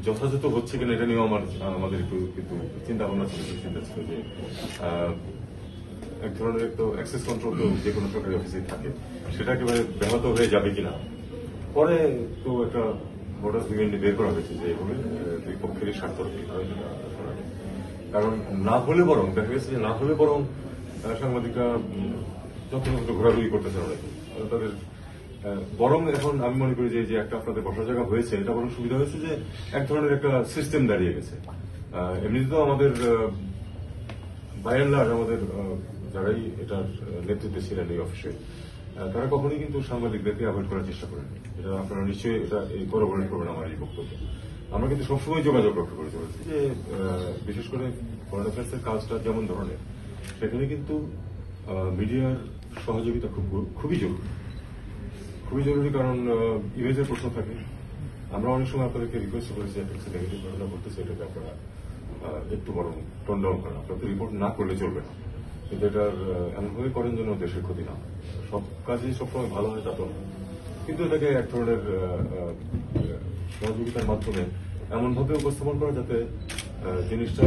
যথাযথ হচ্ছে কিনা এটা নিয়েও আমাদের একটু কিন্তু চিন্তা ভাবনা ছিল, চিন্তা ছিল যে এক ধরনের তো অ্যাক্সেস কন্ট্রোল তো যে কোনো সরকারি অফিসে থাকে, সেটা একেবারে ব্যাহত হয়ে যাবে কিনা। পরে তো একটা মোটাস বিমেন্টে বের করা হয়েছে যে এভাবে দুই পক্ষেরই স্বার্থ রক্ষিত হয়, কারণ না হলে বরং দেখা গেছে যে না হলে বরং সাংবাদিকরা যথাযথ ঘোরাঘুরি করতেছে অনেকে তাদের বরং এখন আমি মনে করি যে একটা আপনাদের বসার জায়গা হয়েছে, এটা বরং সুবিধা হয়েছে যে এক ধরনের একটা সিস্টেম দাঁড়িয়ে গেছে। এমনিতে তো আমাদের বাই অ্যান্ড লার্জ আমাদের যারাই এটার নেতৃত্বে ছিলেন এই অফিসে, তারা কখনোই কিন্তু সাংবাদিকদেরকে অ্যাভয়েড করার চেষ্টা করেন। এটা আপনারা নিশ্চয়ই এটা এই করবেন আমার এই বক্তব্য। আমরা কিন্তু সবসময় যোগাযোগ রক্ষা করে চলেছি যে বিশেষ করে ফরেন অ্যাফেয়ার্সের কাজটা যেমন ধরনের, সেখানে কিন্তু মিডিয়ার সহযোগিতা খুবই জরুরি, খুবই জরুরি। কারণ ইমেজের প্রশ্ন থাকে। আমরা অনেক সময় আপনাদেরকে রিকোয়েস্ট করেছি একটা নেগেটিভ ঘটনা করতেছে, এটাকে আপনারা একটু বরং টোন ডাউন করেন, আপনাদের রিপোর্ট না করলে চলবে না, কিন্তু এটার এমনভাবে করেন যেন দেশের ক্ষতি না হয়। সব কাজেই সবসময় ভালো হয় তা তো না, কিন্তু এটাকে এক ধরনের সহযোগিতার মাধ্যমে এমনভাবে উপস্থাপন করা যাতে জিনিসটা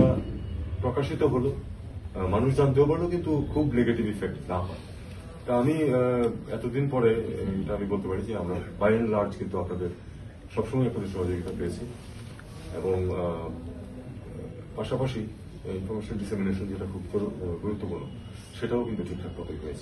প্রকাশিত হলো, মানুষ জানতেও পারলো, কিন্তু খুব নেগেটিভ ইফেক্ট না হয়। তা আমি এতদিন পরে এটা আমি বলতে পারি যে আমরা বাই অ্যান্ড লার্জ কিন্তু আপনাদের সবসময় আপনাদের সহযোগিতা পেয়েছি, এবং পাশাপাশি ইনফরমেশন ডিসেমিনেশন যেটা খুব গুরুত্বপূর্ণ, সেটাও কিন্তু ঠিকঠাক মতোই হয়েছে।